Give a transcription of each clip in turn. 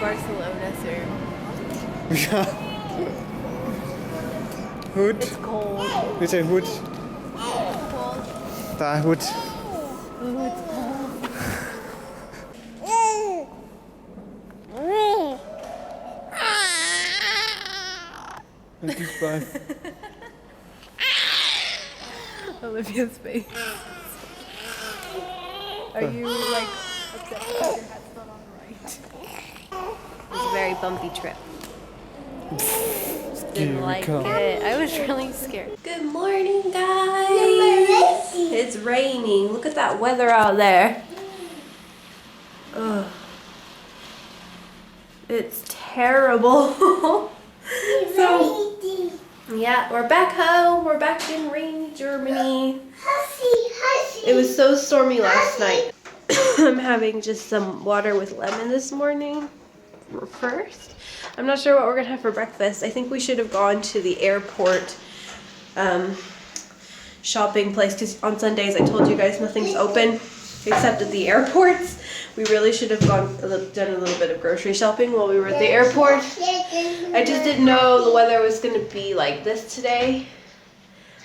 Barcelona soon. Ja. Hoed. It's cold. Dit is een hoed. It's cold. Daar, hoed. Ooh, it's cold. Een kiespijn. Olivia's face. Are you like upset because your head's not on right? It was a very bumpy trip. Just didn't like it. I was really scared. Good morning, guys. It's raining. Look at that weather out there. Ugh. It's terrible. So, yeah, we're back home. We're back in rainy Germany. It was so stormy last night. I'm having just some water with lemon this morning first. I'm not sure what we're gonna have for breakfast. I think we should have gone to the airport shopping place because on Sundays I told you guys nothing's open except at the airports. We really should have done a little bit of grocery shopping while we were at the airport. I just didn't know the weather was gonna be like this today.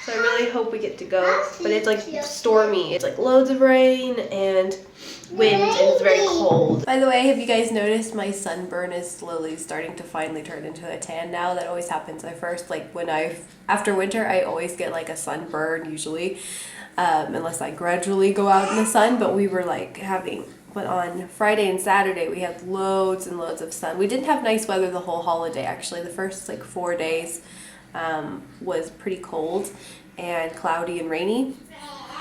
So I really hope we get to go. But it's like stormy. It's like loads of rain and wind and it's very cold. By the way, have you guys noticed my sunburn is slowly starting to finally turn into a tan now? That always happens at first. Like after winter, I always get like a sunburn usually. Unless I gradually go out in the sun. But we were like but on Friday and Saturday we had loads and loads of sun. We didn't have nice weather the whole holiday actually. The first like 4 days was pretty cold and cloudy and rainy.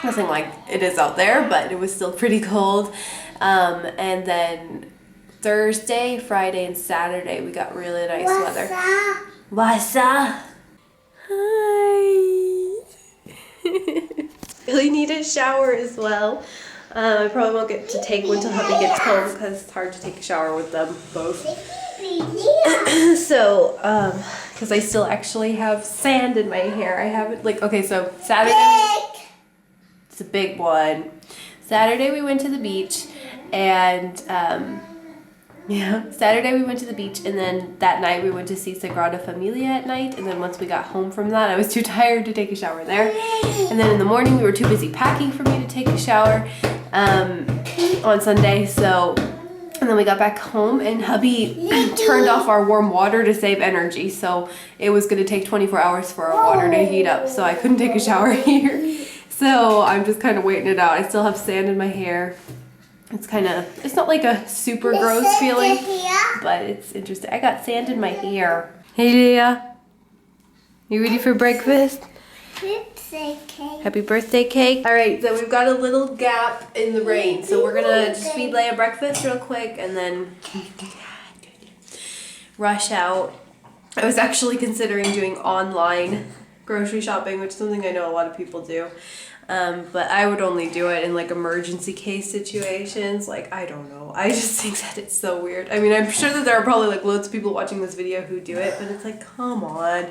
Nothing like it is out there, but it was still pretty cold. And then Thursday, Friday, and Saturday we got really nice weather. Wasa. Hi. Really need a shower as well. I probably won't get to take one till hubby gets home because it's hard to take a shower with them both. So, because I still actually have sand in my hair. I haven't, okay, so Saturday, it's a big one. Saturday we went to the beach and, Saturday we went to the beach and then that night we went to see Sagrada Familia at night. And then once we got home from that, I was too tired to take a shower there. And then in the morning we were too busy packing for me to take a shower on Sunday. So, and then we got back home and hubby turned off our warm water to save energy. So it was going to take 24 hours for our water to heat up. So I couldn't take a shower here. So I'm just kind of waiting it out. I still have sand in my hair. It's not like a super gross feeling, but it's interesting. I got sand in my hair. Hey Leah, you ready for breakfast? Birthday cake. Happy birthday cake. All right, so we've got a little gap in the rain. So we're gonna just feed Leia breakfast real quick and then rush out. I was actually considering doing online grocery shopping, which is something I know a lot of people do. But I would only do it in like emergency case situations. Like, I don't know. I just think that it's so weird. I mean, I'm sure that there are probably like loads of people watching this video who do it, but it's like, come on.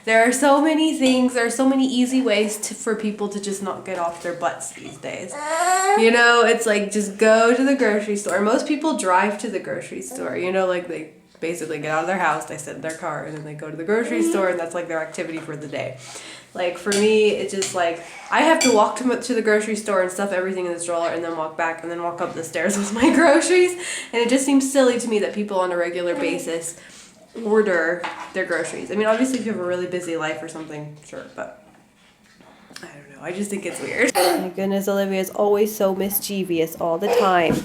There are so many things. There are so many easy ways for people to just not get off their butts these days. You know, it's like just go to the grocery store. Most people drive to the grocery store, you know, like they basically get out of their house, they sit in their car, and then they go to the grocery store, and that's like their activity for the day. Like for me, it's just like I have to walk to the grocery store and stuff everything in the stroller and then walk back and then walk up the stairs with my groceries. And it just seems silly to me that people on a regular basis order their groceries. I mean, obviously if you have a really busy life or something, sure, but I don't know. I just think it's weird. Oh my goodness, Olivia is always so mischievous all the time.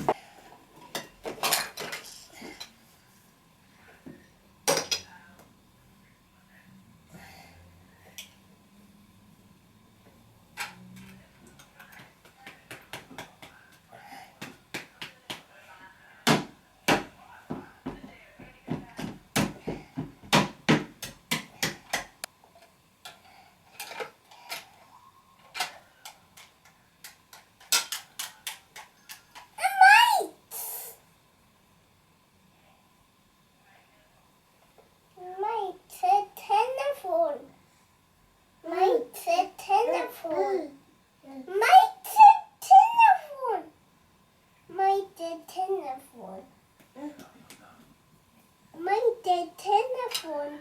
a telephone.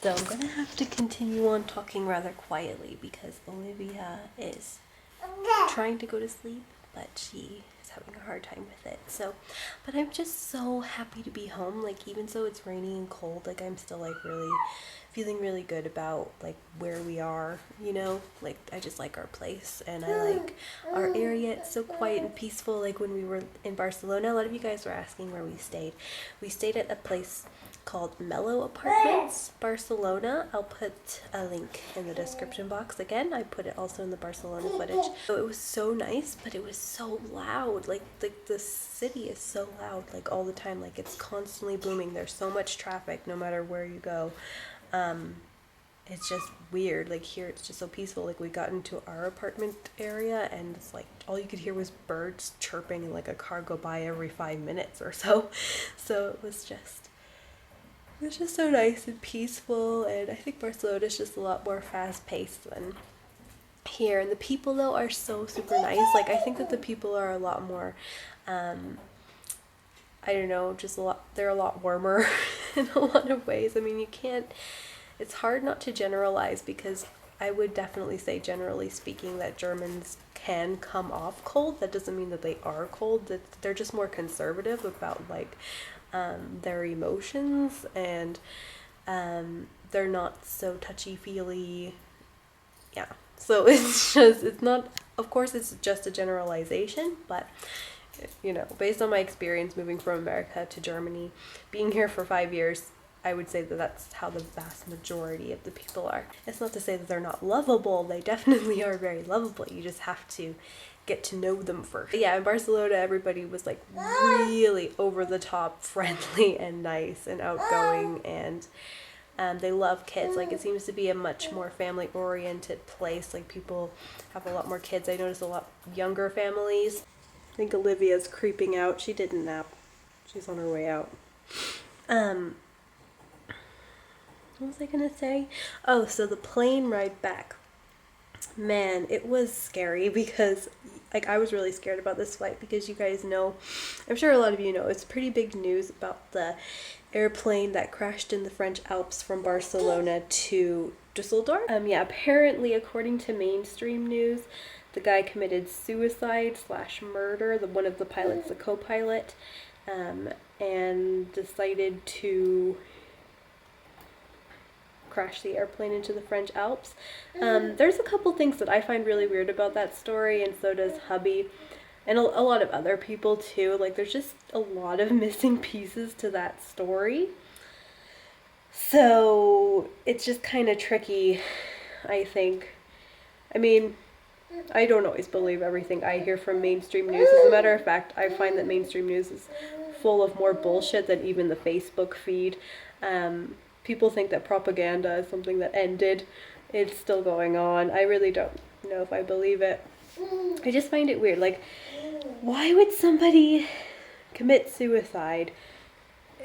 So I'm gonna have to continue on talking rather quietly because Olivia is trying to go to sleep, but she is having a hard time with it. So, but I'm just so happy to be home. Like, even though it's rainy and cold, like I'm still like really feeling really good about like where we are, you know? Like, I just like our place and I like our area. It's so quiet and peaceful. Like when we were in Barcelona, a lot of you guys were asking where we stayed. We stayed at a place called Mellow Apartments, Barcelona. I'll put a link in the description box. Again, I put it also in the Barcelona footage. So it was so nice, but it was so loud. Like the city is so loud, like all the time. Like it's constantly booming. There's so much traffic no matter where you go. It's just weird. Like here it's just so peaceful. Like we got into our apartment area and it's like all you could hear was birds chirping and like a car go by every 5 minutes or so. So it was just so nice and peaceful, and I think Barcelona is just a lot more fast-paced than here. And the people though are so super nice. Like I think that the people are a lot more I don't know, just they're a lot warmer in a lot of ways. I mean, it's hard not to generalize because I would definitely say, generally speaking, that Germans can come off cold. That doesn't mean that they are cold, that they're just more conservative about like their emotions, and they're not so touchy-feely. Yeah, so it's not, of course it's just a generalization, but you know, based on my experience moving from America to Germany, being here for 5 years, I would say that that's how the vast majority of the people are. It's not to say that they're not lovable. They definitely are very lovable. You just have to get to know them first. But yeah, in Barcelona, everybody was like really over the top friendly and nice and outgoing, and they love kids. Like it seems to be a much more family oriented place. Like people have a lot more kids. I noticed a lot younger families. I think Olivia's creeping out. She didn't nap. She's on her way out. What was I gonna say? Oh, so the plane ride back. Man, it was scary because like I was really scared about this flight because you guys know, I'm sure a lot of you know, it's pretty big news about the airplane that crashed in the French Alps from Barcelona to Dusseldorf. Yeah, apparently according to mainstream news, the guy committed suicide/murder, one of the pilots, the co-pilot, and decided to crash the airplane into the French Alps. There's a couple things that I find really weird about that story, and so does hubby, and a lot of other people too. Like there's just a lot of missing pieces to that story. So it's just kind of tricky, I think. I mean, I don't always believe everything I hear from mainstream news. As a matter of fact, I find that mainstream news is full of more bullshit than even the Facebook feed. People think that propaganda is something that ended. It's still going on. I really don't know if I believe it. I just find it weird. Like, why would somebody commit suicide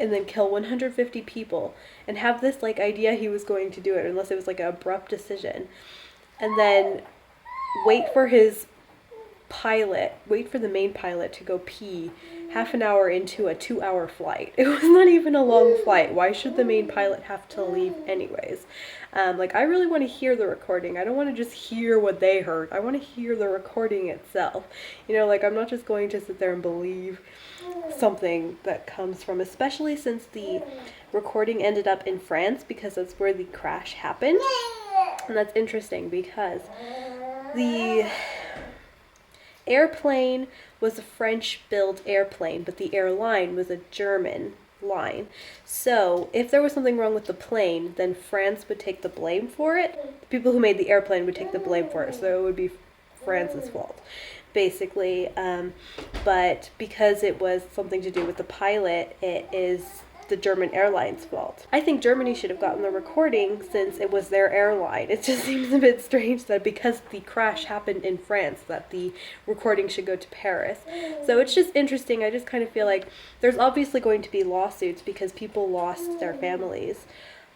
and then kill 150 people and have this like idea he was going to do it, unless it was like an abrupt decision, and then wait for his wait for the main pilot to go pee half an hour into a 2-hour flight. It was not even a long flight. Why should the main pilot have to leave anyways? Like, I really want to hear the recording. I don't want to just hear what they heard. I want to hear the recording itself. You know, like, I'm not just going to sit there and believe something that comes from, especially since the recording ended up in France, because that's where the crash happened. And that's interesting because the airplane was a French-built airplane, but the airline was a German line. So if there was something wrong with the plane, then France would take the blame for it. The people who made the airplane would take the blame for it, so it would be France's fault, basically. But because it was something to do with the pilot, it is the German airline's fault. I think Germany should have gotten the recording since it was their airline. It just seems a bit strange that because the crash happened in France that the recording should go to Paris. So it's just interesting. I just kind of feel like there's obviously going to be lawsuits because people lost their families.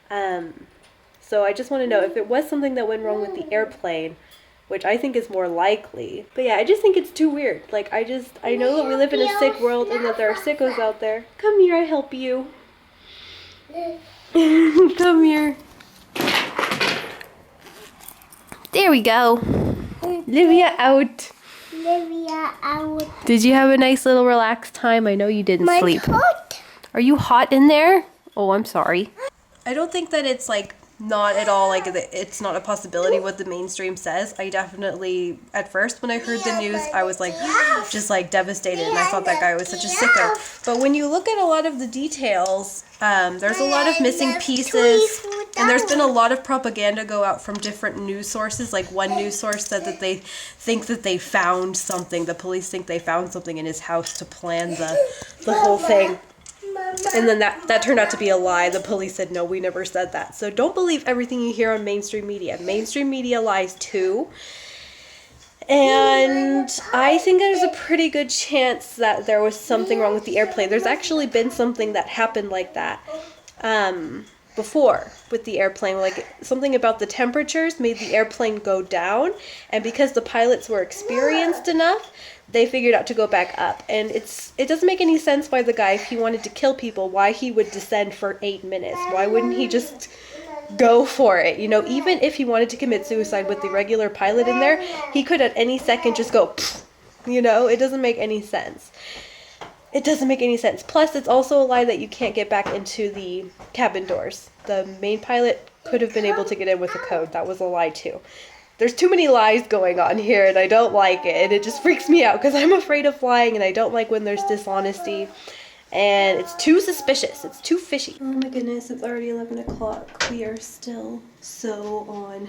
So I just want to know if it was something that went wrong with the airplane, which I think is more likely. But yeah, I just think it's too weird. Like, I know that we live in a sick world and that there are sickos out there. Come here, I help you. Come here. There we go. Livia out. Livia out. Did you have a nice little relaxed time? I know you didn't sleep. Hot. Are you hot in there? Oh, I'm sorry. I don't think that it's like not at all like it's not a possibility what the mainstream says. I definitely, at first when I heard the news, I was like just like devastated, and I thought that guy was such a sicko. But when you look at a lot of the details, there's a lot of missing pieces, and there's been a lot of propaganda go out from different news sources. Like, one news source said that they think that they found something, the police think they found something in his house to plan the whole thing. And then that turned out to be a lie. The police said, no, we never said that. So don't believe everything you hear on mainstream media. Mainstream media lies too. And I think there's a pretty good chance that there was something wrong with the airplane. There's actually been something that happened like that before with the airplane. Like, something about the temperatures made the airplane go down. And because the pilots were experienced enough, they figured out to go back up. And it doesn't make any sense why the guy, if he wanted to kill people, why he would descend for 8 minutes. Why wouldn't he just go for it? You know, even if he wanted to commit suicide with the regular pilot in there, he could at any second just go, you know, it doesn't make any sense. It doesn't make any sense. Plus, it's also a lie that you can't get back into the cabin doors. The main pilot could have been able to get in with a code. That was a lie too. There's too many lies going on here, and I don't like it. And it just freaks me out because I'm afraid of flying, and I don't like when there's dishonesty. And it's too suspicious. It's too fishy. Oh my goodness, it's already 11 o'clock. We are still so on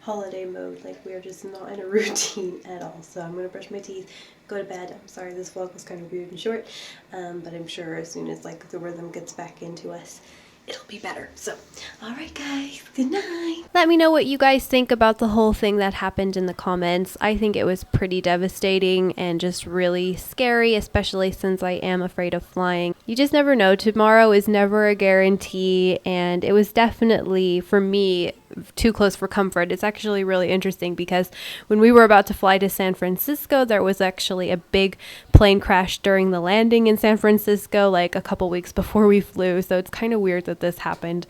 holiday mode. Like, we are just not in a routine at all. So I'm going to brush my teeth, go to bed. I'm sorry this vlog was kind of weird and short. But I'm sure as soon as like the rhythm gets back into us, it'll be better. So, alright guys, good night. Let me know what you guys think about the whole thing that happened in the comments. I think it was pretty devastating and just really scary, especially since I am afraid of flying. You just never know. Tomorrow is never a guarantee, and it was definitely, for me, too close for comfort. It's actually really interesting because when we were about to fly to San Francisco, there was actually a big plane crash during the landing in San Francisco, like a couple weeks before we flew. So it's kind of weird that this happened.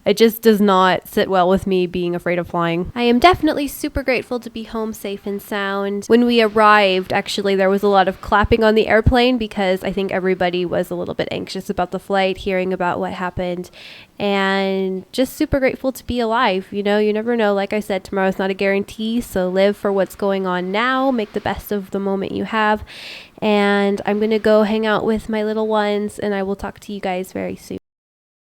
It just does not sit well with me being afraid of flying. I am definitely super grateful to be home safe and sound. When we arrived, actually, there was a lot of clapping on the airplane because I think everybody was a little bit anxious about the flight, hearing about what happened, and just super grateful to be alive. You know, you never know. Like I said, tomorrow's not a guarantee, so live for what's going on now. Make the best of the moment you have. And I'm going to go hang out with my little ones, and I will talk to you guys very soon.